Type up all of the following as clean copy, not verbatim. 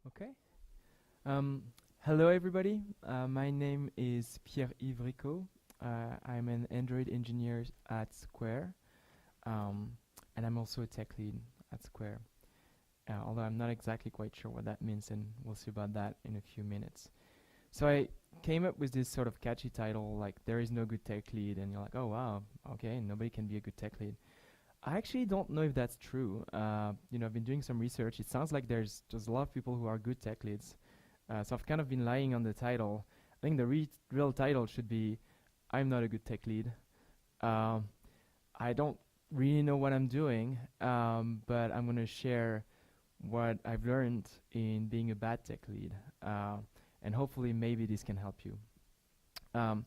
Okay. Um, Hello, everybody. My name is Pierre Yves Recau. I'm an Android engineer at Square, um, and I'm also a tech lead at Square. Although I'm not exactly quite sure what that means, and we'll see about that in a few minutes. So I came up with this sort of catchy title, like "There is no good tech lead," and you're like, "Oh wow, okay, nobody can be a good tech lead." I actually don't know if that's true. I've been doing some research. It sounds like there's a lot of people who are good tech leads. So I've kind of been lying on the title. I think the real title should be "I'm not a good tech lead." Um, I don't really know what I'm doing, but I'm gonna share what I've learned in being a bad tech lead, and hopefully maybe this can help you. Um,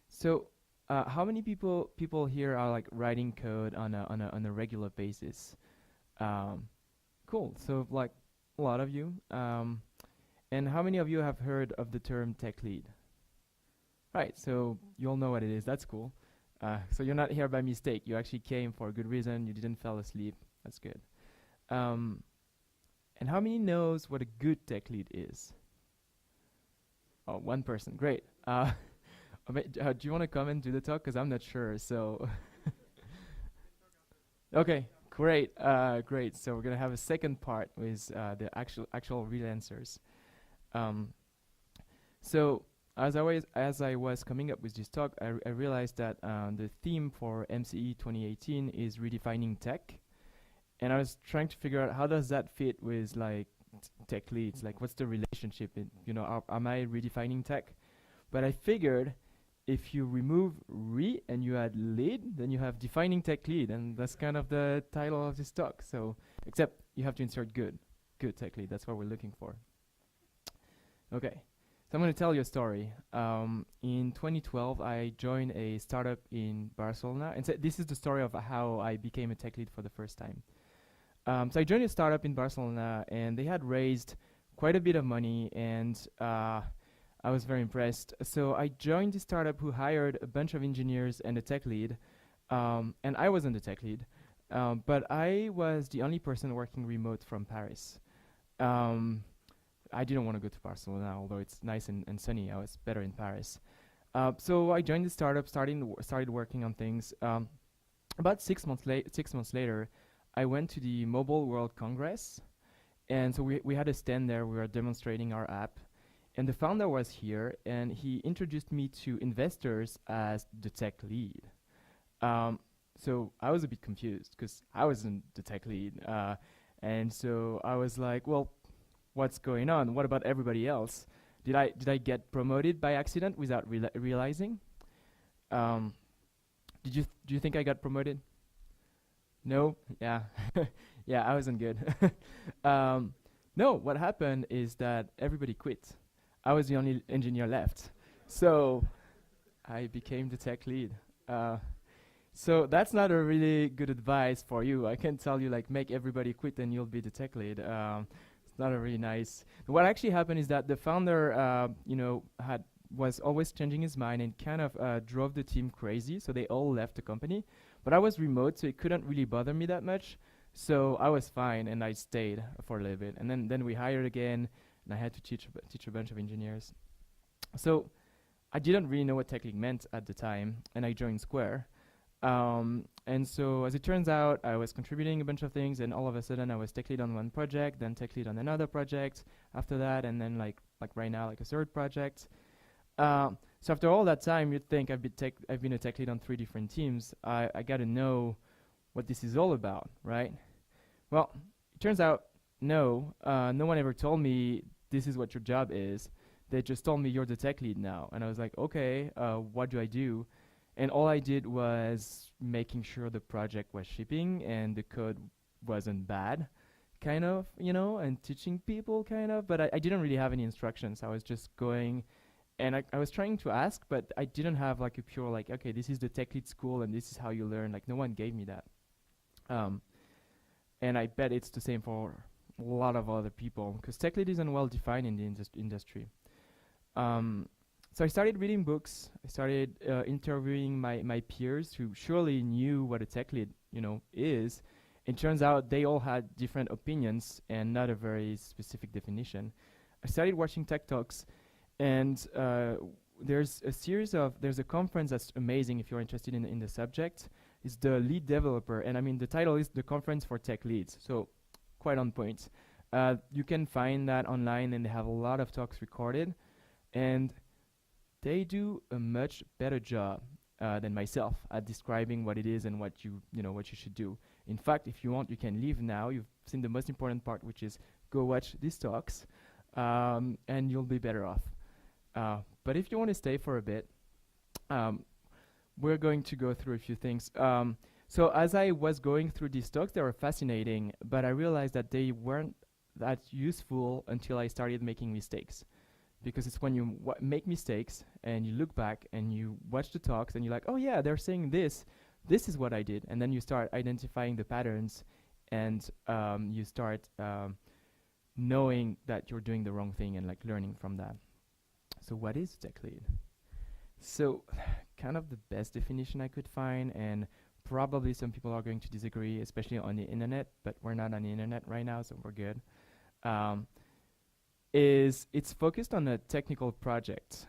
so, how many people here are like writing code on a regular basis? Um, cool. So like a lot of you. And how many of you have heard of the term tech lead? Right. So you all know what it is. That's cool. So you're not here by mistake. You actually came for a good reason. You didn't fall asleep. That's good. Um, and how many knows what a good tech lead is? Oh, one person. Great. Do you want to come and do the talk? Because I'm not sure. So, okay, great, great. So we're gonna have a second part with the actual real answers. Um, so as I was coming up with this talk, I realized that the theme for MCE 2018 is redefining tech, and I was trying to figure out how does that fit with like tech leads. Like, what's the relationship? Am I redefining tech? But I figured if you remove re and you add lead, then you have defining tech lead, and that's kind of the title of this talk. So, except you have to insert good tech lead. That's what we're looking for. Okay, so I'm going to tell you a story. In 2012, I joined a startup in Barcelona, and so this is the story of how I became a tech lead for the first time. So I joined a startup in Barcelona, and they had raised quite a bit of money, and I was very impressed. So I joined the startup who hired a bunch of engineers and a tech lead, and I wasn't the tech lead, but I was the only person working remote from Paris. Um, I didn't want to go to Barcelona, although it's nice and sunny. I was better in Paris. So I joined the startup, started working on things. About 6 months later, I went to the Mobile World Congress, and so we had a stand there. We were demonstrating our app, and the founder was here, and he introduced me to investors as the tech lead. Um, so I was a bit confused because I wasn't the tech lead, and so I was like, "Well, what's going on? What about everybody else? Did I get promoted by accident without realizing? Um, do you think I got promoted? No, yeah, yeah, I wasn't good. um, no, what happened is that everybody quit. I was the only engineer left, so I became the tech lead. Uh, so that's not a really good advice for you. I can tell you like make everybody quit and you'll be the tech lead. It's not a really nice. What actually happened is that the founder, had was always changing his mind and kind of drove the team crazy. So they all left the company, but I was remote, so it couldn't really bother me that much. So I was fine, and I stayed for a little bit, and then we hired again, and I had to teach a bunch of engineers. So I didn't really know what tech lead meant at the time, and I joined Square. And so as it turns out, I was contributing a bunch of things, and all of a sudden I was tech lead on one project, then tech lead on another project after that, and then like right now, like a third project. So after all that time, you'd think I've been a tech lead on 3 different teams. I got to know what this is all about, right? Well, it turns out no, no one ever told me this is what your job is. They just told me you're the tech lead now, and I was like, okay, what do I do? And all I did was making sure the project was shipping and the code wasn't bad, kind of, and teaching people, kind of. But I didn't really have any instructions. I was just going, and I was trying to ask, but I didn't have like a pure like, okay, this is the tech lead school and this is how you learn. Like, no one gave me that. Um, and I bet it's the same for a lot of other people because tech lead isn't well defined in the industry. Um, so I started reading books. I started interviewing my peers who surely knew what a tech lead, is, It turns out they all had different opinions and not a very specific definition. I started watching tech talks, and there's a conference that's amazing if you're interested in the subject. It's the lead developer, and I mean the title is the conference for tech leads, so quite on point. You can find that online, and they have a lot of talks recorded, and they do a much better job than myself at describing what it is and what you should do. In fact, if you want, you can leave now. You've seen the most important part, which is go watch these talks, and you'll be better off. But if you want to stay for a bit, we're going to go through a few things. So as I was going through these talks, they were fascinating, but I realized that they weren't that useful until I started making mistakes. Because it's when you make mistakes and you look back and you watch the talks and you're like, oh yeah, they're saying this is what I did. And then you start identifying the patterns, and you start knowing that you're doing the wrong thing and like learning from that. So what is tech lead? So kind of the best definition I could find, and probably some people are going to disagree, especially on the internet, but we're not on the internet right now, so we're good. Is it's focused on a technical project.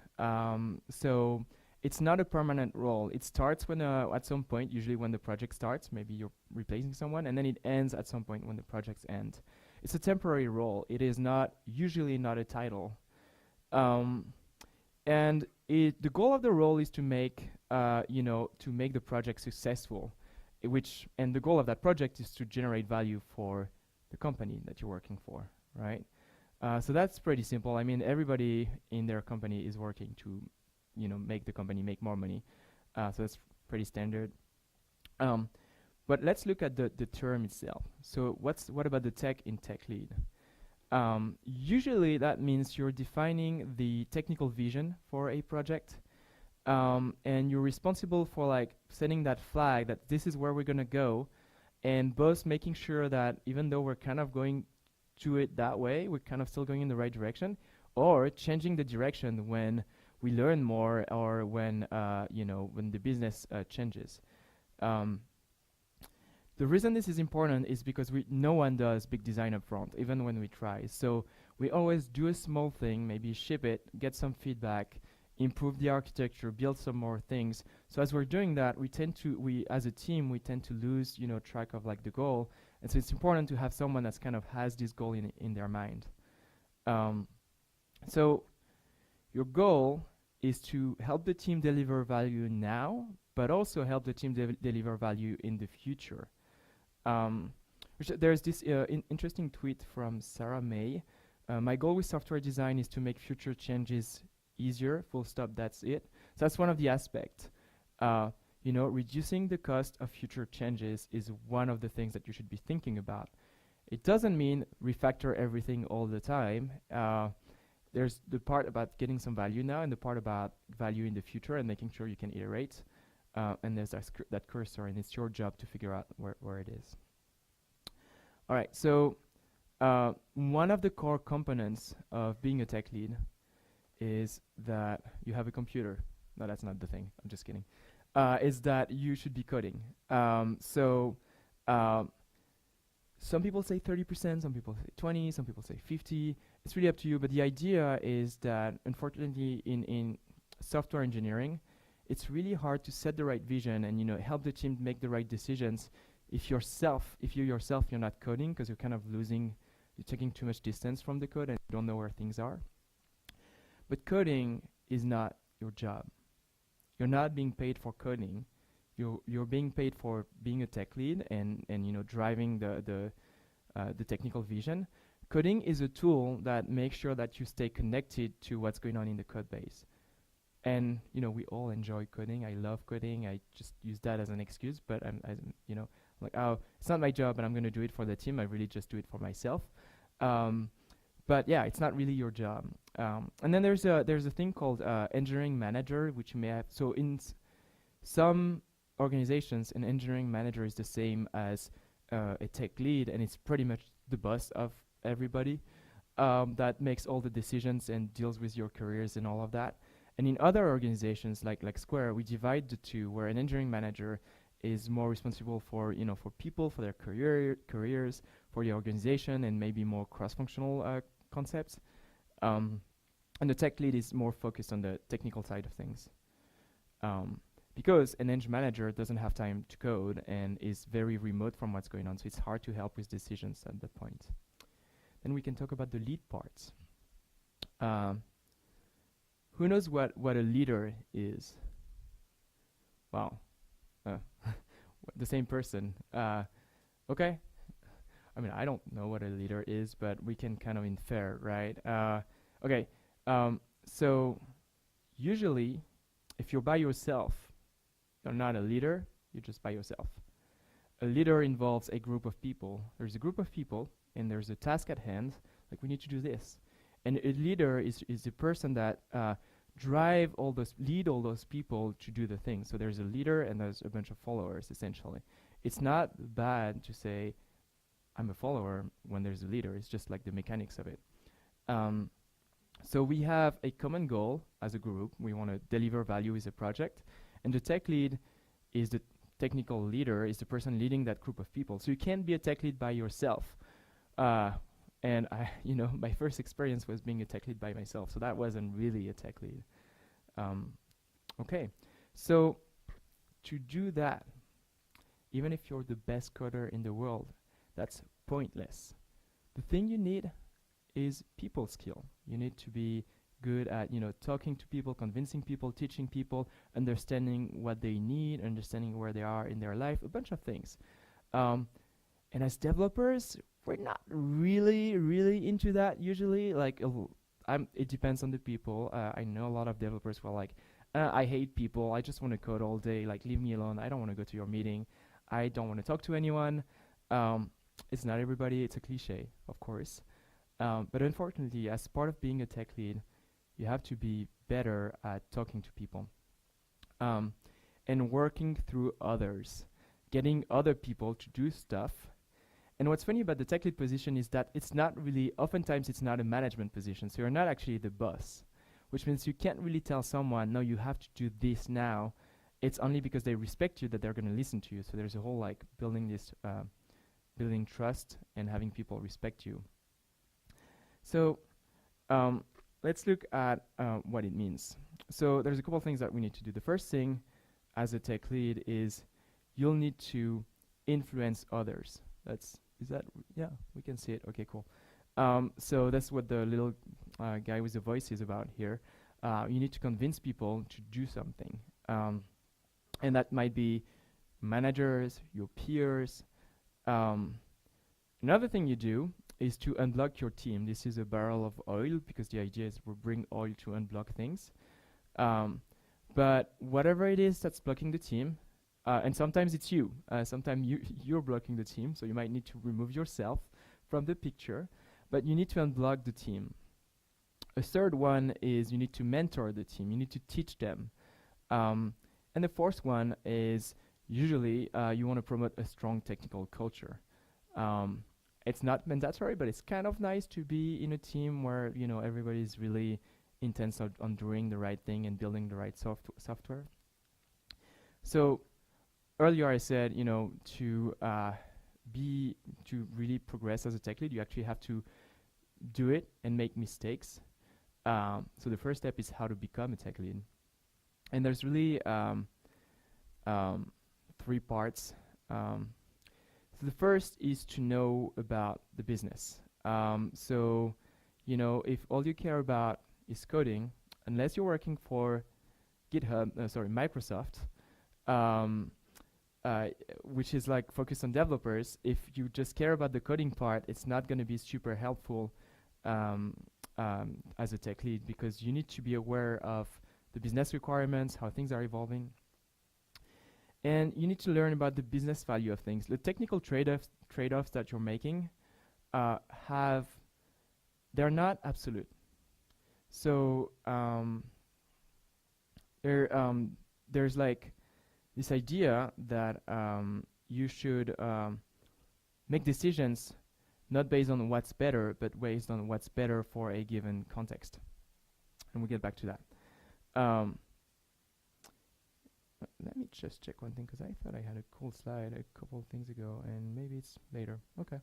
So it's not a permanent role. It starts when at some point, usually when the project starts, maybe you're replacing someone, and then it ends at some point when the projects end. It's a temporary role. It is usually not a title. And the goal of the role is to make the project successful, and the goal of that project is to generate value for the company that you're working for, right? So that's pretty simple. I mean, everybody in their company is working to, make the company make more money. So that's pretty standard. But let's look at the term itself. So what about the tech in tech lead? Usually that means you're defining the technical vision for a project, and you're responsible for like setting that flag that this is where we're gonna go, and both making sure that even though we're kind of going to it that way, we're kind of still going in the right direction, or changing the direction when we learn more, or when the business changes. The reason this is important is because no one does big design up front, even when we try. So we always do a small thing, maybe ship it, get some feedback, improve the architecture, build some more things. So as we're doing that, as a team, we tend to lose, track of like the goal. And so it's important to have someone that's kind of has this goal in their mind. So your goal is to help the team deliver value now, but also help the team deliver value in the future. There's this interesting tweet from Sarah May. My goal with software design is to make future changes easier, full stop, that's it. So that's one of the aspects. Reducing the cost of future changes is one of the things that you should be thinking about. It doesn't mean refactor everything all the time. There's the part about getting some value now, and the part about value in the future and making sure you can iterate. And there's that cursor, and it's your job to figure out where it is. All right, so one of the core components of being a tech lead is that you have a computer. No, that's not the thing. I'm just kidding. Is that you should be coding. Some people say 30%, some people say 20, some people say 50. It's really up to you, but the idea is that, unfortunately, in software engineering, it's really hard to set the right vision and help the team make the right decisions if you yourself you're not coding, because you're kind of you're taking too much distance from the code and you don't know where things are. But coding is not your job. You're not being paid for coding. You're being paid for being a tech lead and driving the technical vision. Coding is a tool that makes sure that you stay connected to what's going on in the code base. And we all enjoy coding. I love coding. I just use that as an excuse, but I'm like, oh, it's not my job, and I'm going to do it for the team. I really just do it for myself. But yeah, it's not really your job. And then there's a thing called engineering manager, which you may have. So in some organizations, an engineering manager is the same as a tech lead, and it's pretty much the boss of everybody that makes all the decisions and deals with your careers and all of that. And in other organizations like Square, we divide the two, where an engineering manager is more responsible for, for people, for their careers, for the organization, and maybe more cross-functional concepts. And the tech lead is more focused on the technical side of things. Because an eng manager doesn't have time to code and is very remote from what's going on, so it's hard to help with decisions at that point. Then we can talk about the lead parts. Who knows what a leader is? Wow. The same person. Okay. I mean, I don't know what a leader is, but we can kind of infer, right? Okay. So usually, if you're by yourself, you're not a leader, you're just by yourself. A leader involves a group of people. There's a group of people, and there's a task at hand, like we need to do this. And a leader is the person that lead all those people to do the thing. So there's a leader and there's a bunch of followers, essentially. It's not bad to say, I'm a follower when there's a leader. It's just like the mechanics of it. So we have a common goal as a group. We want to deliver value with a project. And the tech lead is the technical leader, is the person leading that group of people. So you can't be a tech lead by yourself. And my first experience was being a tech lead by myself. So that wasn't really a tech lead. Okay. So to do that, even if you're the best coder in the world, that's pointless. The thing you need is people skill. You need to be good at, talking to people, convincing people, teaching people, understanding what they need, understanding where they are in their life, a bunch of things. And as developers, we're not really into that usually. It depends on the people. I know a lot of developers who are like, I hate people. I just want to code all day. Like, leave me alone. I don't want to go to your meeting. I don't want to talk to anyone. It's not everybody. It's a cliche, of course. But unfortunately, as part of being a tech lead, you have to be better at talking to people and working through others, getting other people to do stuff. And what's funny about the tech lead position is that oftentimes it's not a management position. So you're not actually the boss, which means you can't really tell someone, no, you have to do this now. It's only because they respect you that they're going to listen to you. So there's a whole building trust and having people respect you. So let's look at what it means. So there's a couple of things that we need to do. The first thing as a tech lead is you'll need to influence others. Yeah, we can see it. Okay, cool. So that's what the little guy with the voice is about here. You need to convince people to do something. And that might be managers, your peers. Another thing you do is to unblock your team. This is a barrel of oil because the idea is we bring oil to unblock things. But whatever it is that's blocking the team, and sometimes it's you. Sometimes you're blocking the team, so you might need to remove yourself from the picture, but you need to unblock the team. A third one is you need to mentor the team. You need to teach them. And the fourth one is usually you want to promote a strong technical culture. It's not mandatory, but it's kind of nice to be in a team where everybody's really intense on doing the right thing and building the right software. So earlier I said, to really progress as a tech lead, you actually have to do it and make mistakes. So the first step is how to become a tech lead. And there's really 3 parts. So the first is to know about the business. So, if all you care about is coding, unless you're working for Microsoft, which is like focused on developers, if you just care about the coding part, it's not going to be super helpful as a tech lead, because you need to be aware of the business requirements, how things are evolving. And you need to learn about the business value of things. The technical trade-offs that you're making they're not absolute. So there's like this idea that you should make decisions not based on what's better, but based on what's better for a given context. And we'll get back to that. let me just check one thing because I thought I had a cool slide a couple of things ago, and maybe it's later. Okay.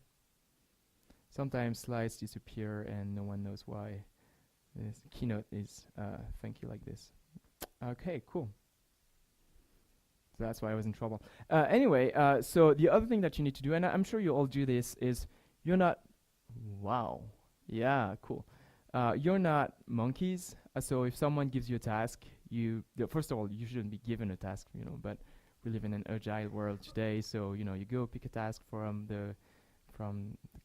Sometimes slides disappear and no one knows why. This keynote is funky like this. Okay, cool. So that's why I was in trouble. Anyway, so the other thing that you need to do, and I'm sure you all do this, is you're not. Wow. Yeah, cool. You're not monkeys. So if someone gives you a task, first of all, you shouldn't be given a task, but we live in an agile world today, so you go pick a task from the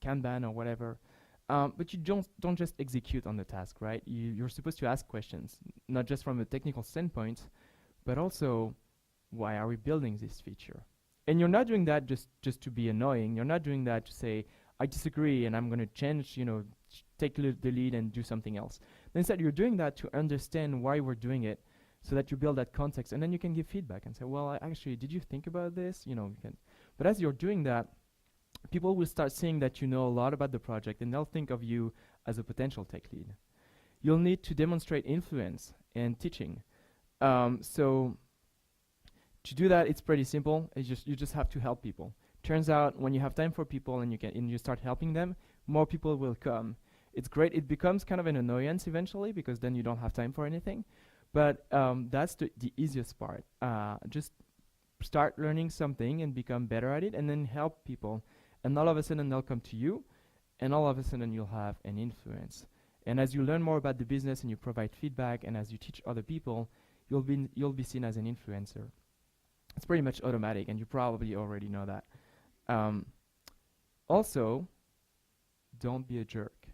Kanban or whatever. But you don't just execute on the task, right? You're supposed to ask questions, not just from a technical standpoint, but also, why are we building this feature? And you're not doing that just to be annoying. You're not doing that to say, I disagree and I'm going to change, take the lead and do something else. Instead, you're doing that to understand why we're doing it, so that you build that context, and then you can give feedback and say, well, actually, did you think about this? You can. But as you're doing that, people will start seeing that you know a lot about the project, and they'll think of you as a potential tech lead. You'll need to demonstrate influence and teaching. So to do that, it's pretty simple. You just have to help people. Turns out, when you have time for people and you start helping them, more people will come. It's great. It becomes kind of an annoyance eventually, because then you don't have time for anything. But that's the easiest part. Just start learning something and become better at it, and then help people. And all of a sudden, they'll come to you, and all of a sudden, you'll have an influence. And as you learn more about the business and you provide feedback, and as you teach other people, you'll be seen as an influencer. It's pretty much automatic, and you probably already know that. Also, don't be a jerk.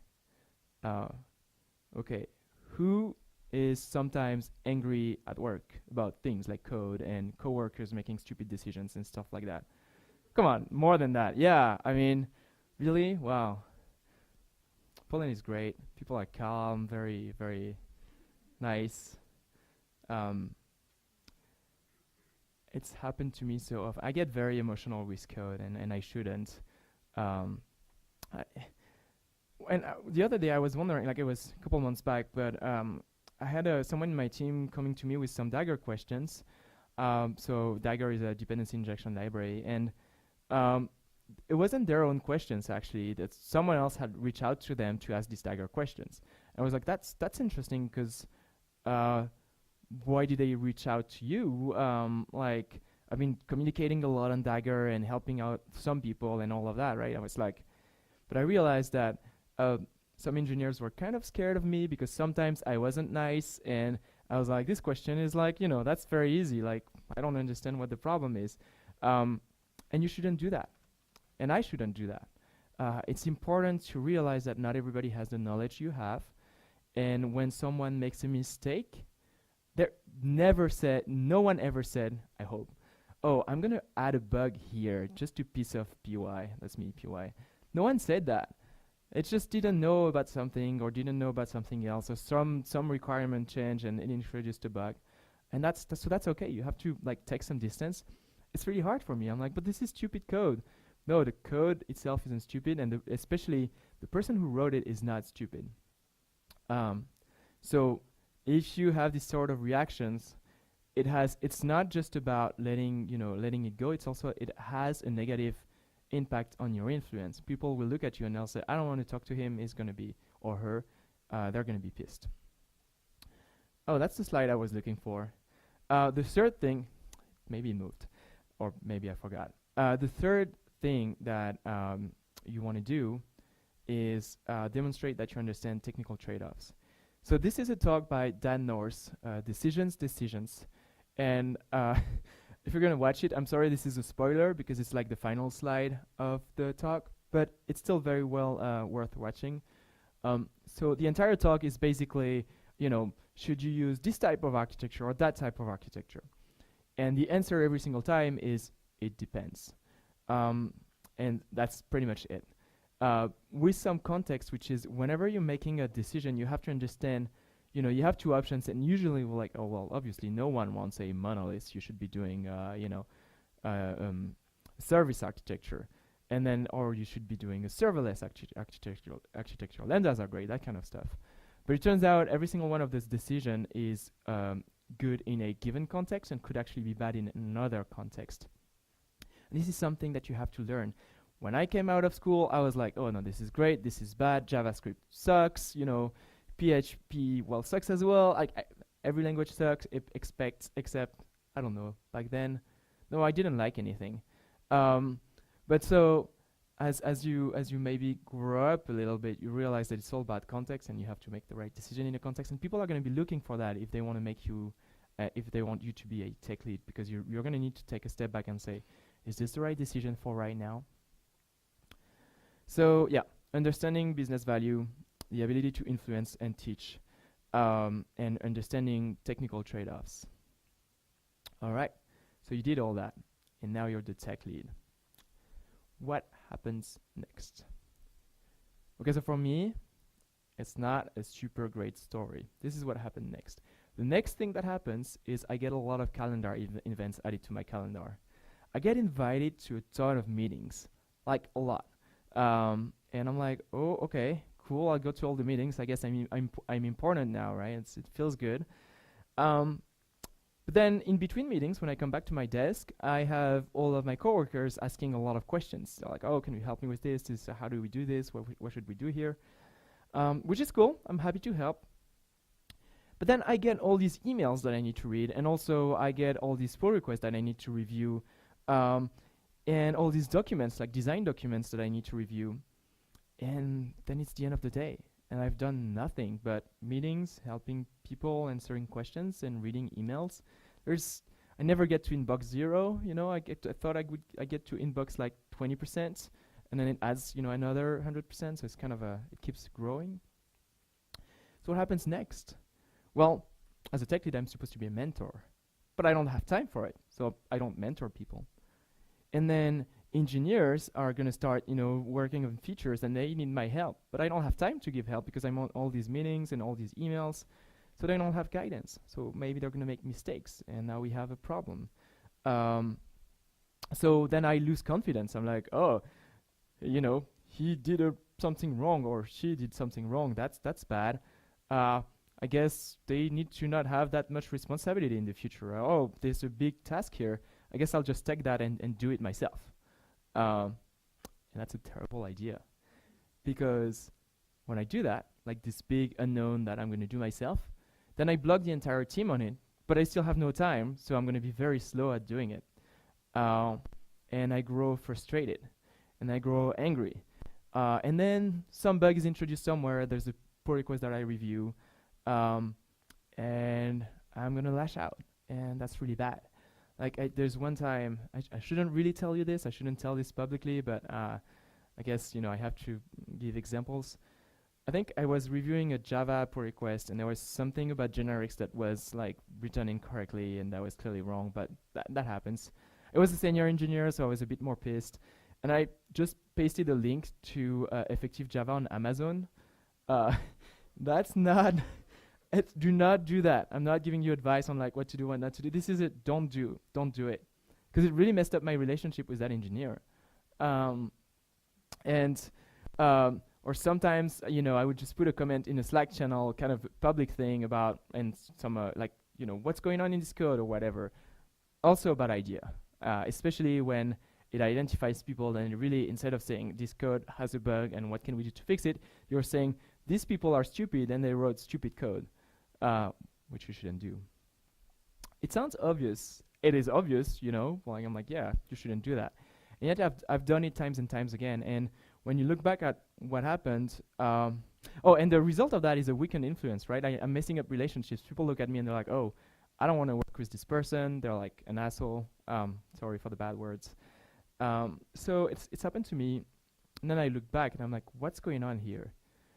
Okay, who is sometimes angry at work about things like code and coworkers making stupid decisions and stuff like that? Come on, more than that. Yeah, I mean, really? Wow. Poland is great. People are calm, very, very nice. It's happened to me so often. I get very emotional with code, and I shouldn't. The other day I was wondering, like it was a couple months back, but I had someone in my team coming to me with some Dagger questions. So Dagger is a dependency injection library, and it wasn't their own questions actually. That someone else had reached out to them to ask these Dagger questions. I was like, that's interesting, because why did they reach out to you? Like, I've been communicating a lot on Dagger and helping out some people and all of that, right? I was like, but I realized that some engineers were kind of scared of me because sometimes I wasn't nice, and I was like, this question is like, that's very easy. Like, I don't understand what the problem is. And you shouldn't do that. And I shouldn't do that. It's important to realize that not everybody has the knowledge you have. And when someone makes a mistake, no one ever said, I hope, oh, I'm going to add a bug here just to piss off PY. That's me, PY. No one said that. It just didn't know about something, or didn't know about something else, or some requirement change and it introduced a bug. And that's okay. You have to take some distance. It's really hard for me. I'm like, but this is stupid code. No, the code itself isn't stupid, and especially the person who wrote it is not stupid. So if you have these sort of reactions, it's not just about letting it go. It has a negative impact on your influence. People will look at you and they'll say, I don't want to talk to him. He's going to be, or her, they're going to be pissed. Oh, that's the slide I was looking for. The third thing, maybe it moved, or maybe I forgot. The third thing that you want to do is demonstrate that you understand technical trade-offs. So this is a talk by Dan Norris, Decisions. And if you're going to watch it, I'm sorry this is a spoiler because it's like the final slide of the talk, but it's still very well worth watching. So the entire talk is basically, should you use this type of architecture or that type of architecture? And the answer every single time is, it depends. And that's pretty much it. With some context, which is whenever you're making a decision, you have to understand, you have two options, and usually we're like, oh, well, obviously no one wants a monolith. You should be doing, service architecture. And then, or you should be doing a serverless architecture. Lambdas are great, that kind of stuff. But it turns out every single one of this decision is good in a given context and could actually be bad in another context. And this is something that you have to learn. When I came out of school, I was like, oh no, this is great, this is bad, JavaScript sucks, PHP, well, sucks as well. Every language sucks, except, I don't know, back then, no, I didn't like anything. But so, as you maybe grow up a little bit, you realize that it's all about context, and you have to make the right decision in the context. And people are going to be looking for that if they want to make you, if they want you to be a tech lead, because you're going to need to take a step back and say, is this the right decision for right now? So yeah, understanding business value, the ability to influence and teach, and understanding technical trade-offs. All right, so you did all that, and now you're the tech lead. What happens next? Okay, so for me, it's not a super great story. This is what happened next. The next thing that happens is I get a lot of calendar events added to my calendar. I get invited to a ton of meetings, like a lot. And I'm like, oh, okay, cool. I'll go to all the meetings. I guess I'm important now, right? It feels good. But then in between meetings, when I come back to my desk, I have all of my coworkers asking a lot of questions. They're like, oh, can you help me with this? How do we do this? What should we do here? Which is cool. I'm happy to help. But then I get all these emails that I need to read, and also I get all these pull requests that I need to review, and all these documents, like design documents that I need to review. And then it's the end of the day, and I've done nothing but meetings, helping people, answering questions, and reading emails. I never get to inbox 0. I thought I get to inbox like 20%, and then it adds, another 100%. So it's kind of it keeps growing. So what happens next? Well, as a tech lead, I'm supposed to be a mentor, but I don't have time for it, so I don't mentor people. And then engineers are going to start, working on features, and they need my help, but I don't have time to give help because I'm on all these meetings and all these emails, so they don't have guidance. So maybe they're going to make mistakes, and now we have a problem. So then I lose confidence. I'm like, oh, he did something wrong, or she did something wrong. That's bad. I guess they need to not have that much responsibility in the future. Oh, there's a big task here. I guess I'll just take that and do it myself. And that's a terrible idea. Because when I do that, like this big unknown that I'm going to do myself, then I block the entire team on it, but I still have no time, so I'm going to be very slow at doing it. And I grow frustrated, and I grow angry. And then some bug is introduced somewhere. There's a pull request that I review, and I'm going to lash out, and that's really bad. Like, there's one time, I shouldn't really tell you this, I shouldn't tell this publicly, but I guess, I have to give examples. I think I was reviewing a Java pull request, and there was something about generics that was like written incorrectly, and that was clearly wrong, but that happens. It was a senior engineer, so I was a bit more pissed. And I just pasted a link to Effective Java on Amazon. That's not... do not do that. I'm not giving you advice on like what to do, what not to do. This is it. Don't do it. Because it really messed up my relationship with that engineer. Or sometimes, I would just put a comment in a Slack channel, kind of public thing about, and some what's going on in this code or whatever. Also a bad idea, especially when it identifies people, and really, instead of saying this code has a bug and what can we do to fix it, you're saying these people are stupid and they wrote stupid code. Which you shouldn't do. It sounds obvious. It is obvious, Like I'm like, yeah, you shouldn't do that. And yet I've done it times and times again. And when you look back at what happened, and the result of that is a weakened influence, right? I'm messing up relationships. People look at me and they're like, oh, I don't want to work with this person. They're like an asshole. Sorry for the bad words. So it's happened to me. And then I look back and I'm like, what's going on here?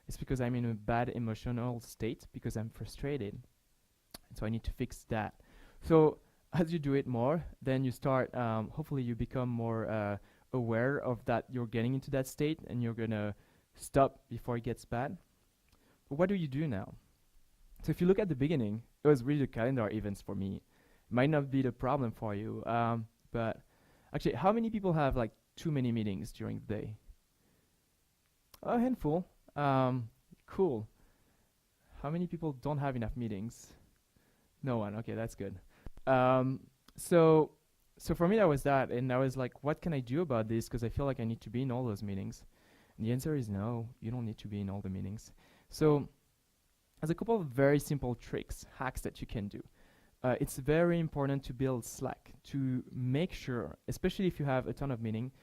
It's because I'm in a bad emotional state because I'm frustrated. And so I need to fix that. So as you do it more, then you start, hopefully you become more aware of that you're getting into that state, and you're going to stop before it gets bad. But what do you do now? So if you look at the beginning, it was really the calendar events for me. It might not be the problem for you, but actually, how many people have like too many meetings during the day? A handful. Cool. How many people don't have enough meetings? No one. Okay, that's good. Um, so, so for me that was that, and I was like, what can I do about this? Because I feel like I need to be in all those meetings. And the answer is no. You don't need to be in all the meetings. So, there's a couple of very simple tricks, hacks that you can do. It's very important to build Slack to make sure, especially if you have a ton of meeting,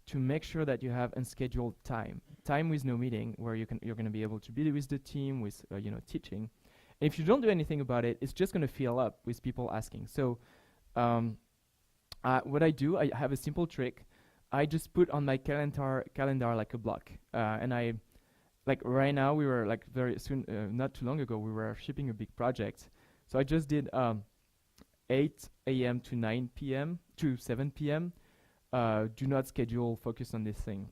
to make sure that you have unscheduled time with no meeting, where you're going to be able to be with the team, with teaching. And if you don't do anything about it, it's just going to fill up with people asking. So um, what I do, I have a simple trick. I just put on my calendar like a block, and I like right now we were like very soon, not too long ago, we were shipping a big project. So I just did 8 a.m. to 9 p.m. to 7 p.m. Do not schedule, focus on this thing.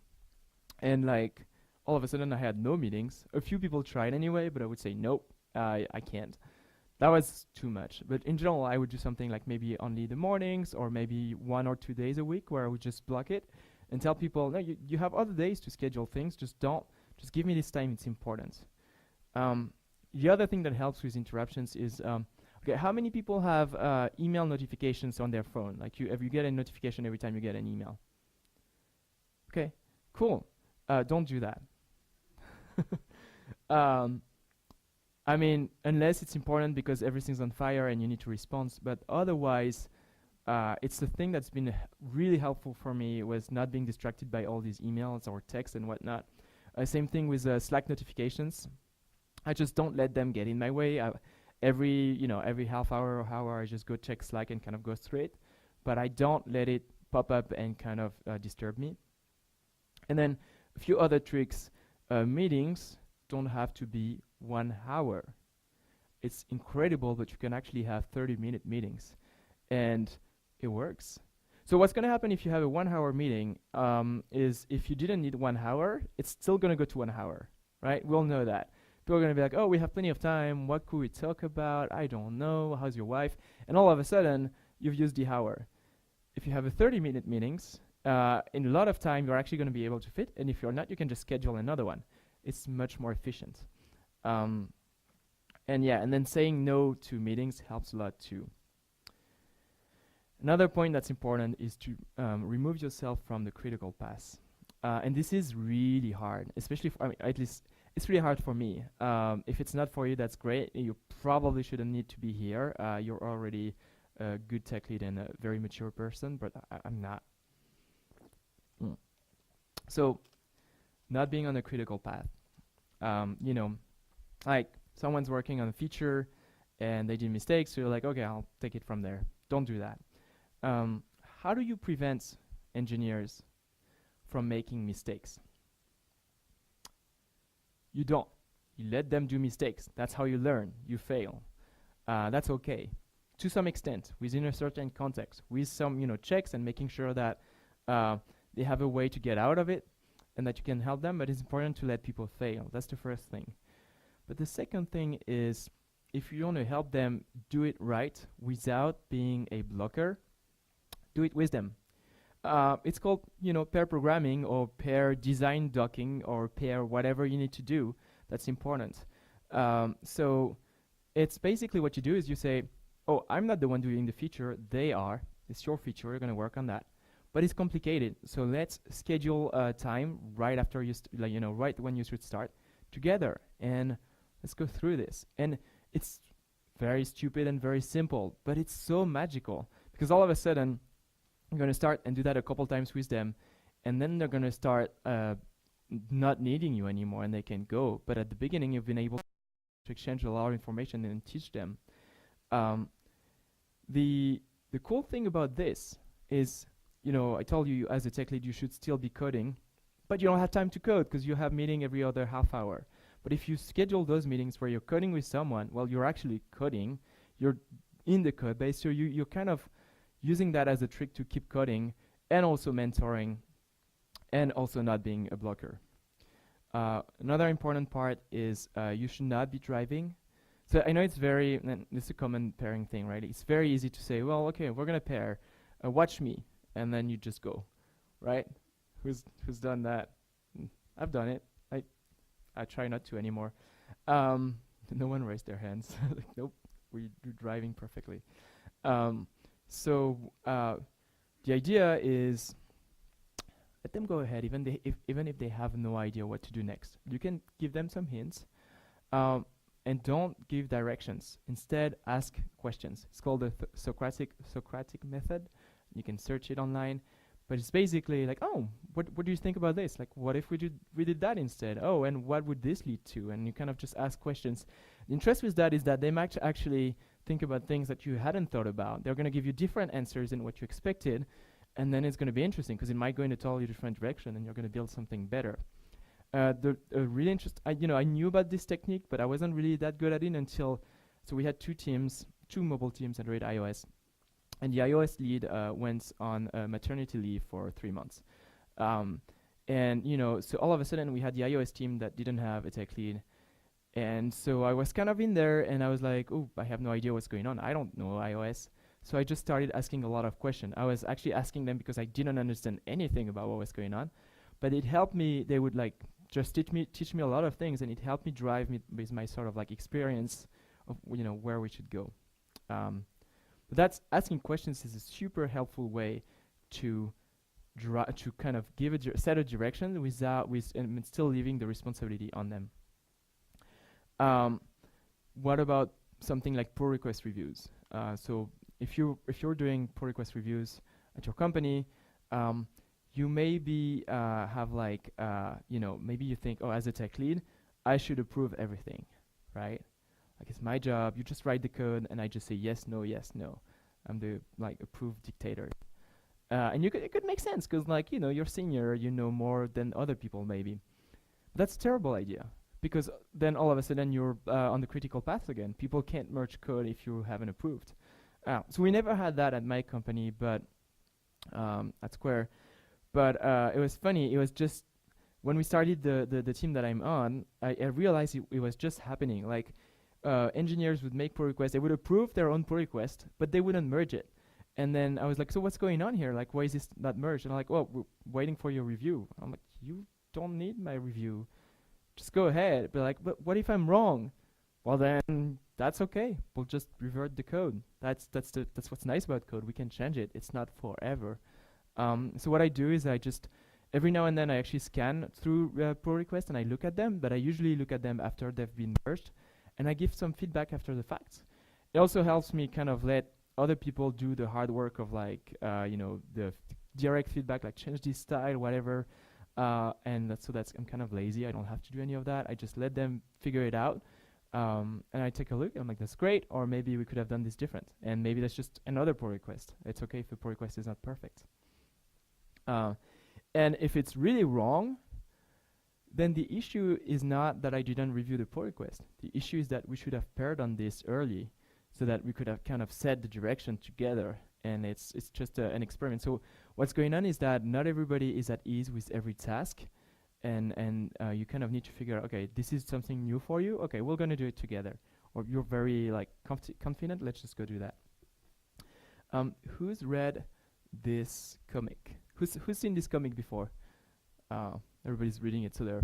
And like all of a sudden I had no meetings. A few people tried anyway, but I would say nope, I can't. That was too much. But in general, I would do something like maybe only the mornings or maybe 1 or 2 days a week where I would just block it and tell people, no, you have other days to schedule things. Just give me this time. It's important. The other thing that helps with interruptions is, okay, how many people have email notifications on their phone? Like you get a notification every time you get an email. Okay, cool. Don't do that. um, I mean, unless it's important because everything's on fire and you need to respond. But otherwise, it's the thing that's been really helpful for me was not being distracted by all these emails or texts and whatnot. Same thing with Slack notifications. I just don't let them get in my way. Every half hour or hour, I just go check Slack and kind of go through it. But I don't let it pop up and kind of disturb me. And then a few other tricks. Meetings don't have to be 1 hour. It's incredible, but you can actually have 30-minute meetings. And it works. So what's going to happen if you have a 1 hour meeting is if you didn't need 1 hour, it's still going to go to 1 hour, right? We'll know that. People are going to be like, oh, we have plenty of time. What could we talk about? I don't know. How's your wife? And all of a sudden, you've used the hour. If you have a 30-minute meetings, in a lot of time, you're actually going to be able to fit. And if you're not, you can just schedule another one. It's much more efficient. And then saying no to meetings helps a lot too. Another point that's important is to remove yourself from the critical path. And this is really hard, especially at least it's really hard for me. If it's not for you, that's great. You probably shouldn't need to be here. You're already a good tech lead and a very mature person, but I'm not. So, not being on a critical path. Like someone's working on a feature and they did mistakes, so you're like, okay, I'll take it from there. Don't do that. How do you prevent engineers from making mistakes? You don't. You let them do mistakes. That's how you learn. You fail. That's okay. To some extent, within a certain context, with some checks and making sure that they have a way to get out of it and that you can help them, but it's important to let people fail. That's the first thing. But the second thing is, if you want to help them do it right without being a blocker, do it with them. It's called, pair programming or pair design docking or pair whatever you need to do. That's important. So it's basically what you do is you say, oh, I'm not the one doing the feature. They are. It's your feature. You're going to work on that. But it's complicated. So let's schedule time right after right when you should start together. And let's go through this. And it's very stupid and very simple, but it's so magical because all of a sudden, you're going to start and do that a couple times with them, and then they're going to start not needing you anymore, and they can go. But at the beginning, you've been able to exchange a lot of information and teach them. The cool thing about this is, I told you as a tech lead, you should still be coding, but you don't have time to code because you have meeting every other half hour. But if you schedule those meetings where you're coding with someone, well, you're actually coding, you're in the code base, so you're kind of using that as a trick to keep coding and also mentoring and also not being a blocker. Another important part is you should not be driving. So I know it's this is a common pairing thing, right? It's very easy to say, well, okay, we're going to pair, watch me, and then you just go, right? Who's done that? I've done it. I try not to anymore. No one raised their hands. Like, nope, you're driving perfectly. Um, so the idea is let them go ahead, even if they have no idea what to do next. You can give them some hints, and don't give directions. Instead, ask questions. It's called the Socratic method. You can search it online, but it's basically like, oh, what do you think about this? Like, what if we did that instead? Oh, and what would this lead to? And you kind of just ask questions. The interest with that is that they might actually think about things that you hadn't thought about. They're going to give you different answers than what you expected, and then it's going to be interesting because it might go in a totally different direction, and you're going to build something better. The really interesting, I knew about this technique, but I wasn't really that good at it until, so we had two mobile teams Android iOS, and the iOS lead went on maternity leave for 3 months. And so all of a sudden we had the iOS team that didn't have a tech lead. And so I was kind of in there and I was like, oh, I have no idea what's going on. I don't know iOS. So I just started asking a lot of questions. I was actually asking them because I didn't understand anything about what was going on. But it helped me, they would like just teach me a lot of things, and it helped me drive me with my sort of like experience of where we should go. But that's asking questions is a super helpful way to kind of give a set of direction and still leaving the responsibility on them. What about something like pull request reviews? So if you're doing pull request reviews at your company, you maybe have like maybe you think, oh, as a tech lead, I should approve everything, right? Like it's my job. You just write the code, and I just say yes, no, yes, no. I'm the like approved dictator. And it could make sense because like you're senior, you know more than other people maybe. But that's a terrible idea because then all of a sudden you're on the critical path again. People can't merge code if you haven't approved. So we never had that at my company, but at Square. But it was funny. It was just when we started the team that I'm on, I realized it was just happening. Like engineers would make pull requests. They would approve their own pull request, but they wouldn't merge it. And then I was like, so what's going on here? Like, why is this not merged? And I'm like, well, we're waiting for your review. I'm like, you don't need my review. Just go ahead. But what if I'm wrong? Well, then that's okay. We'll just revert the code. That's what's nice about code. We can change it. It's not forever. So what I do is I just every now and then I actually scan through pull requests and I look at them. But I usually look at them after they've been merged, and I give some feedback after the fact. It also helps me kind of let other people do the hard work of like the direct feedback, like change this style, whatever. And I'm kind of lazy. I don't have to do any of that. I just let them figure it out. And I take a look. I'm like, that's great. Or maybe we could have done this different. And maybe that's just another pull request. It's okay if the pull request is not perfect. And if it's really wrong, then the issue is not that I didn't review the pull request. The issue is that we should have paired on this early so that we could have kind of set the direction together. And it's just an experiment. So what's going on is that not everybody is at ease with every task. And you kind of need to figure out, okay, this is something new for you. Okay, we're going to do it together. Or you're very like confident. Let's just go do that. Who's read this comic? Who's seen this comic before? Everybody's reading it, so there.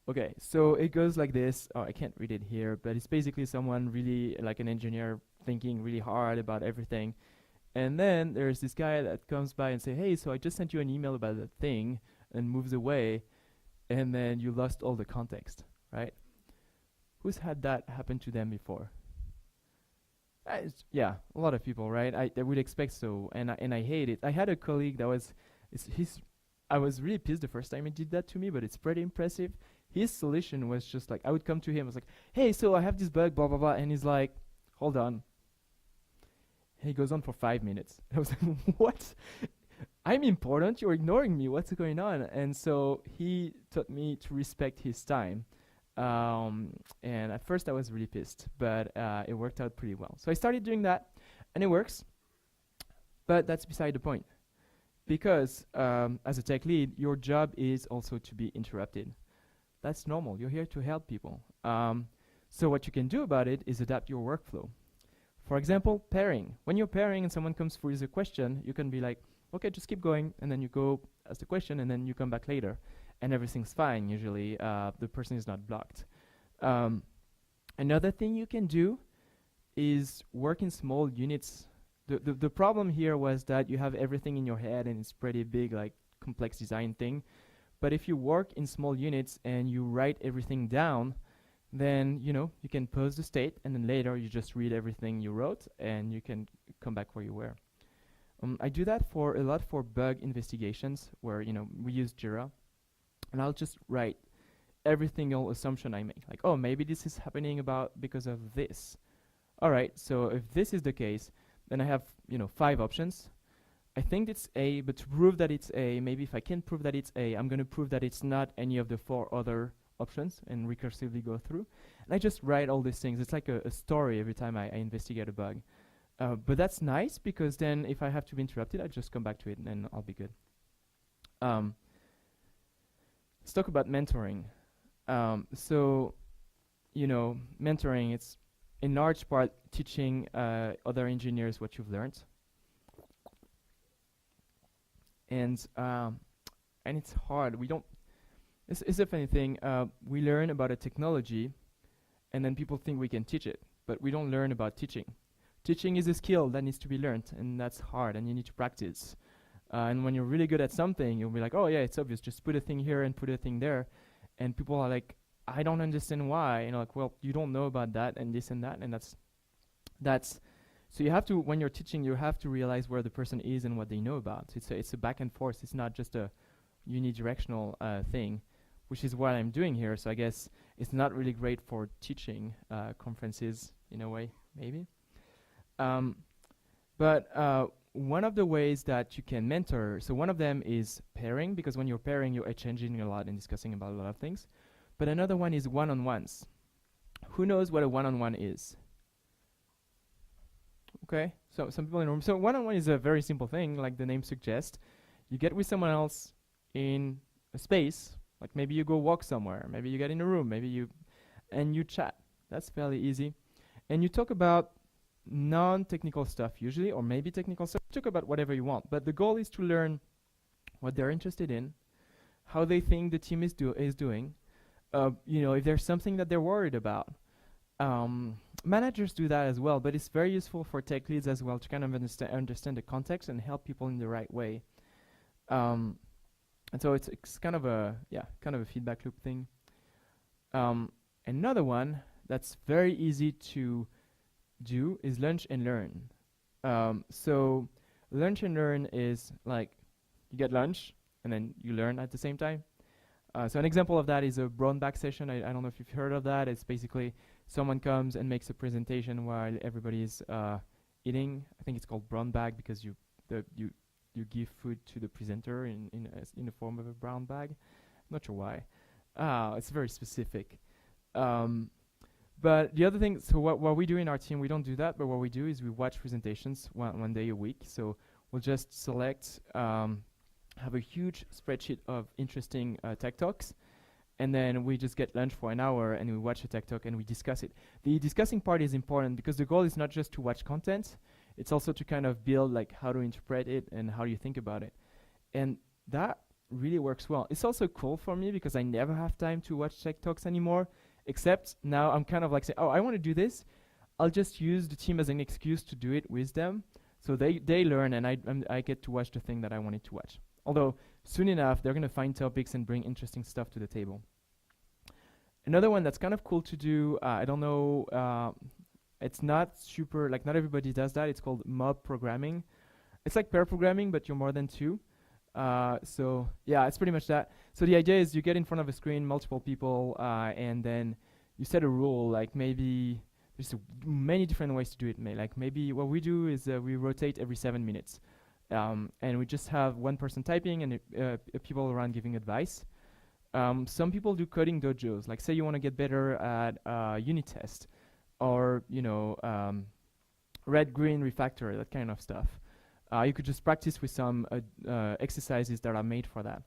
Okay, so it goes like this. Oh, I can't read it here, but it's basically someone really like an engineer thinking really hard about everything. And then there's this guy that comes by and say, hey, so I just sent you an email about that thing, and moves away. And then you lost all the context, right? Who's had that happen to them before? Yeah, a lot of people, right? I would expect so, and I hate it. I had a colleague that I was really pissed the first time he did that to me, but it's pretty impressive. His solution was just like, I would come to him, I was like, hey, so I have this bug, blah, blah, blah, and he's like, hold on. And he goes on for 5 minutes. I was like, what? I'm important, you're ignoring me, what's going on? And so he taught me to respect his time. And at first I was really pissed, but it worked out pretty well. So I started doing that, and it works. But that's beside the point. Because as a tech lead, your job is also to be interrupted. That's normal. You're here to help people. So what you can do about it is adapt your workflow. For example, pairing. When you're pairing and someone comes through with a question, you can be like, okay, just keep going, and then you go ask the question, and then you come back later. And everything's fine, usually. The person is not blocked. Another thing you can do is work in small units. The problem here was that you have everything in your head and it's pretty big, like complex design thing. But if you work in small units and you write everything down, then you can pause the state, and then later you just read everything you wrote and you can come back where you were. I do that for a lot for bug investigations where we use Jira, and I'll just write every single assumption I make. Like, oh, maybe this is happening because of this. All right, so if this is the case, then I have 5 options. I think it's A, but to prove that it's A, maybe if I can't prove that it's A, I'm going to prove that it's not any of the 4 other options and recursively go through. And I just write all these things. It's like a story every time I investigate a bug. But that's nice because then if I have to be interrupted, I just come back to it and then I'll be good. Let's talk about mentoring. So, mentoring, it's in large part teaching other engineers what you've learned. And it's hard. It's a funny thing. We learn about a technology, and then people think we can teach it, but we don't learn about teaching. Teaching is a skill that needs to be learned, and that's hard, and you need to practice. And when you're really good at something, you'll be like, oh yeah, it's obvious. Just put a thing here and put a thing there. And people are like, I don't understand why. Like, well, you don't know about that and this and that, and that's. So you have to, when you're teaching, you have to realize where the person is and what they know about. It's a back and forth. It's not just a unidirectional thing, which is what I'm doing here. So I guess it's not really great for teaching conferences in a way, maybe. But one of the ways that you can mentor, so one of them is pairing, because when you're pairing, you're exchanging a lot and discussing about a lot of things. But another one is one-on-ones. Who knows what a one-on-one is? Okay, so some people in the room. So one-on-one is a very simple thing, like the name suggests. You get with someone else in a space, like maybe you go walk somewhere, maybe you get in a room, and you chat. That's fairly easy. And you talk about non-technical stuff usually, or maybe technical stuff. Talk about whatever you want, but the goal is to learn what they're interested in, how they think the team is doing, if there's something that they're worried about. Managers do that as well, but it's very useful for tech leads as well to kind of understand the context and help people in the right way. And so it's kind of a feedback loop thing. Another one that's very easy to do is lunch and learn. So lunch and learn is like you get lunch and then you learn at the same time. So an example of that is a brown bag session. I don't know if you've heard of that. It's basically someone comes and makes a presentation while everybody's eating. I think it's called brown bag because you give food to the presenter in the form of a brown bag. I'm not sure why. It's very specific. But the other thing, so what we do in our team, we don't do that, but what we do is we watch presentations one day a week. So we'll just select, have a huge spreadsheet of interesting tech talks, and then we just get lunch for an hour and we watch a tech talk and we discuss it. The discussing part is important because the goal is not just to watch content, it's also to kind of build like how to interpret it and how you think about it. And that really works well. It's also cool for me because I never have time to watch tech talks anymore, except now I'm kind of like saying, oh, I want to do this. I'll just use the team as an excuse to do it with them. So they learn and I get to watch the thing that I wanted to watch. Although soon enough, they're going to find topics and bring interesting stuff to the table. Another one that's kind of cool to do, I don't know, it's not super, like not everybody does that. It's called mob programming. It's like pair programming, but you're more than 2. So yeah, it's pretty much that. So the idea is you get in front of a screen, multiple people, and then you set a rule, like maybe there's many different ways to do it. Like maybe what we do is we rotate every 7 minutes. And we just have one person typing and people around giving advice. Some people do coding dojos, like say you want to get better at unit test or, red-green refactor, that kind of stuff. You could just practice with some exercises that are made for that.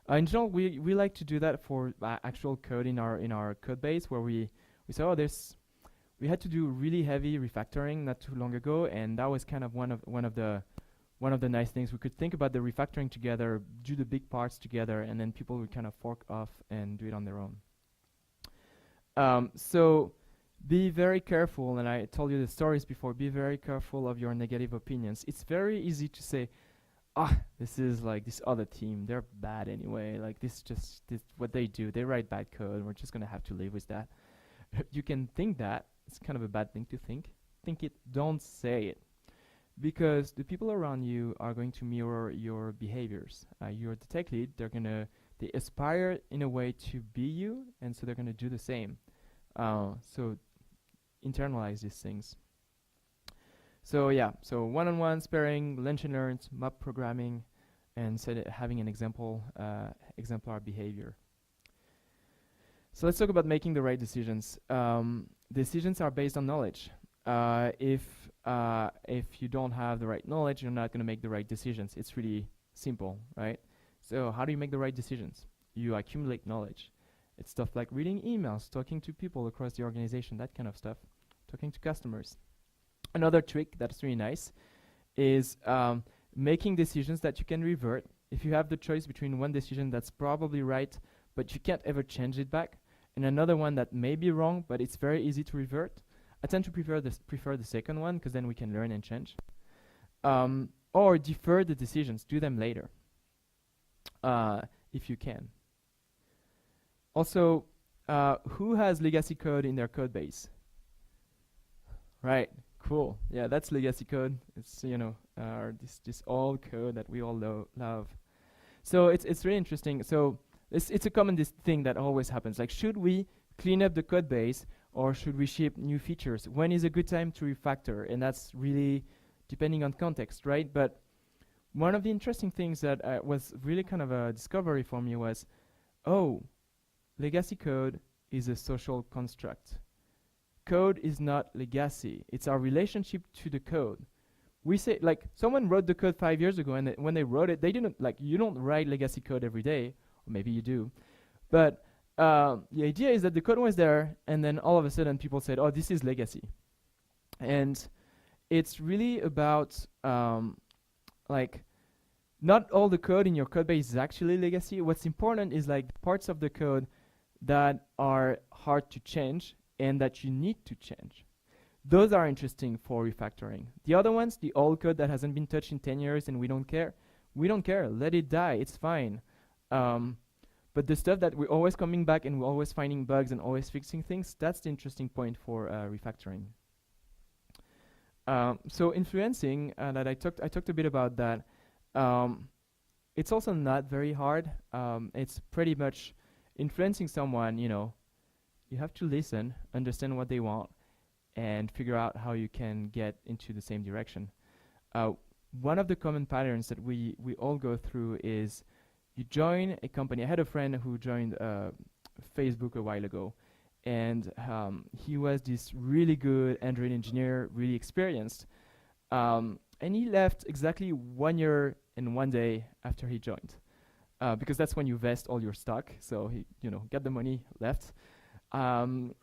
In general, we like to do that for actual code in our code base where we say, oh, we had to do really heavy refactoring not too long ago, and that was kind of one of the nice things. We could think about the refactoring together, do the big parts together, and then people would kind of fork off and do it on their own. So Be very careful, and I told you the stories before, be very careful of your negative opinions. It's very easy to say, this is like this other team, they're bad anyway, like this what they do, they write bad code, we're just gonna have to live with that. You can think that, it's kind of a bad thing to think it, don't say it, because the people around you are going to mirror your behaviors. You're the tech lead, they aspire in a way to be you, and so they're gonna do the same. So internalize these things. So yeah, so one-on-one sparring, lunch and learns, mob programming, and having an exemplar behavior. So let's talk about making the right decisions. Decisions are based on knowledge. If you don't have the right knowledge, you're not going to make the right decisions. It's really simple, right? So how do you make the right decisions? You accumulate knowledge. It's stuff like reading emails, talking to people across the organization, that kind of stuff, talking to customers. Another trick that's really nice is making decisions that you can revert. If you have the choice between one decision that's probably right, but you can't ever change it back, and another one that may be wrong, but it's very easy to revert, I tend to prefer the second one, because then we can learn and change. Or defer the decisions, do them later, if you can. Also, who has legacy code in their code base? Right. Cool. Yeah, that's legacy code. It's this old code that we all love. So it's really interesting. So it's a common thing that always happens. Like, should we clean up the code base or should we ship new features? When is a good time to refactor? And that's really depending on context, right? But one of the interesting things that was really kind of a discovery for me was, legacy code is a social construct. Code is not legacy. It's our relationship to the code. We say, like, someone wrote the code 5 years ago, and when they wrote it, they didn't, like, you don't write legacy code every day, or maybe you do. But the idea is that the code was there, and then all of a sudden people said, oh, this is legacy. And it's really about, like, not all the code in your code base is actually legacy. What's important is, like, parts of the code that are hard to change and that you need to change. Those are interesting for refactoring. The other ones, the old code that hasn't been touched in 10 years and we don't care, let it die, it's fine. But the stuff that we're always coming back and we're always finding bugs and always fixing things, that's the interesting point for refactoring. So influencing, that I talked a bit about that. It's also not very hard. It's pretty much influencing someone, you have to listen, understand what they want, and figure out how you can get into the same direction. One of the common patterns that we all go through is you join a company. I had a friend who joined Facebook a while ago, and he was this really good Android engineer, really experienced, and he left exactly 1 year and 1 day after he joined, because that's when you vest all your stock. So he, got the money, left. And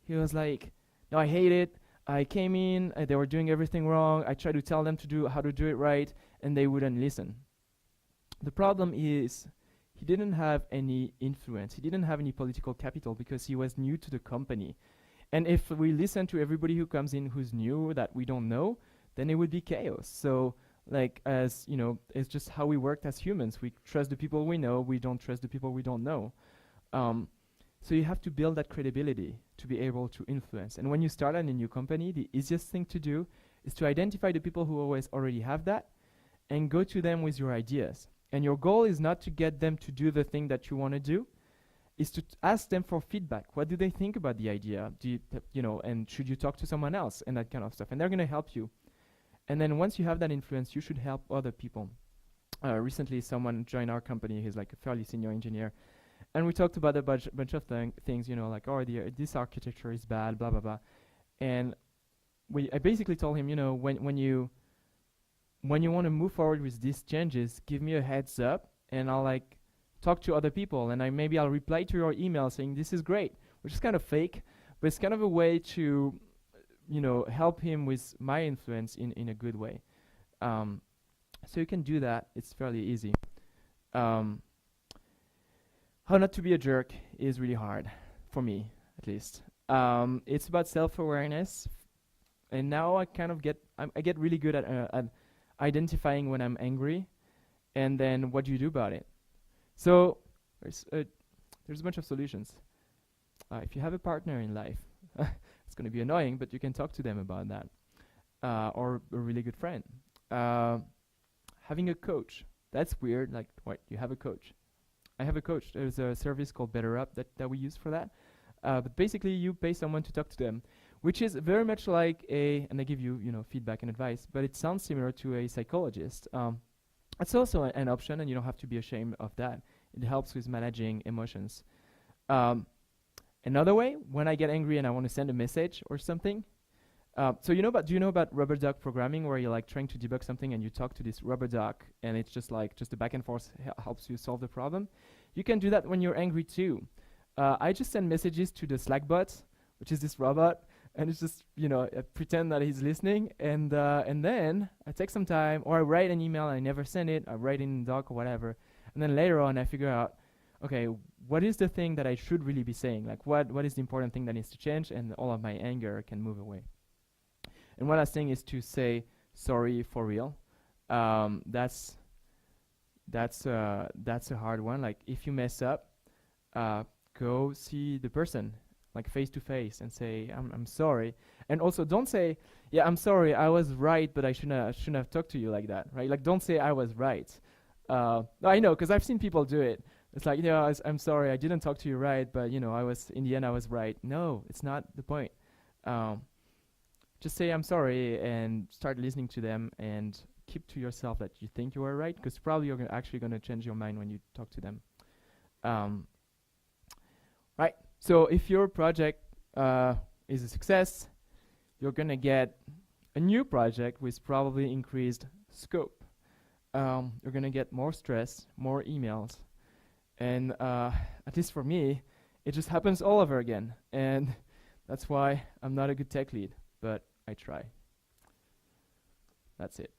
he was like, no, I hate it. I came in, they were doing everything wrong. I tried to tell them how to do it right, and they wouldn't listen. The problem is he didn't have any influence. He didn't have any political capital because he was new to the company. And if we listen to everybody who comes in who's new that we don't know, then it would be chaos. So, like, as it's just how we work as humans. We trust the people we know. We don't trust the people we don't know. So you have to build that credibility to be able to influence. And when you start in a new company, the easiest thing to do is to identify the people who already have that and go to them with your ideas. And your goal is not to get them to do the thing that you want to do, is to ask them for feedback. What do they think about the idea? And should you talk to someone else and that kind of stuff? And they're going to help you. And then once you have that influence, you should help other people. Recently, someone joined our company. He's like a fairly senior engineer. And we talked about a bunch of things, like, this architecture is bad, blah, blah, blah. And I basically told him, when you want to move forward with these changes, give me a heads up, and I'll, talk to other people. And maybe I'll reply to your email saying, this is great, which is kind of fake, but it's kind of a way to, help him with my influence in a good way. So you can do that. It's fairly easy. How not to be a jerk is really hard, for me, at least. It's about self-awareness, and now I get really good at identifying when I'm angry, and then what do you do about it. So there's there's a bunch of solutions. If you have a partner in life, it's going to be annoying, but you can talk to them about that, or a really good friend. Uh, Having a coach. That's weird. Like, what? You have a coach? I have a coach. There's a service called BetterUp that we use for that. But basically, you pay someone to talk to them, which is very much like and they give you, feedback and advice. But it sounds similar to a psychologist. It's also an option, and you don't have to be ashamed of that. It helps with managing emotions. Um, Another way, when I get angry and I want to send a message or something. So do you know about rubber duck programming, where you're like trying to debug something and you talk to this rubber duck, and it's just the back and forth helps you solve the problem. You can do that when you're angry too. I just send messages to the Slack bot, which is this robot, and it's just I pretend that he's listening, and then I take some time, or I write an email and I never send it. I write in the doc or whatever, and then later on I figure out, okay, what is the thing that I should really be saying? Like what is the important thing that needs to change, and all of my anger can move away. And one last thing is to say sorry for real. That's a hard one. Like, if you mess up, go see the person, like face to face, and say I'm sorry. And also, don't say, yeah, I'm sorry, I was right, but I shouldn't have talked to you like that, right? Like, don't say I was right. I know, because I've seen people do it. It's like, I'm sorry, I didn't talk to you right, but I was, in the end I was right. No, it's not the point. Just say I'm sorry and start listening to them, and keep to yourself that you think you are right, because probably you're actually going to change your mind when you talk to them. Right. So if your project is a success, you're going to get a new project with probably increased scope. You're going to get more stress, more emails, and at least for me, it just happens all over again. And that's why I'm not a good tech lead, but I try. That's it.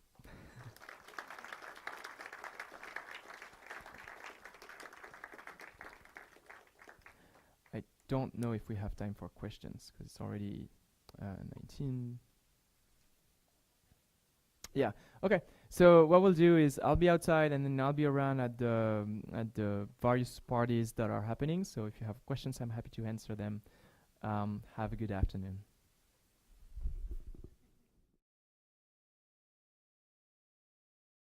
I don't know if we have time for questions, because it's already 19. Yeah. Okay. So what we'll do is I'll be outside, and then I'll be around at the various parties that are happening. So if you have questions, I'm happy to answer them. Have a good afternoon.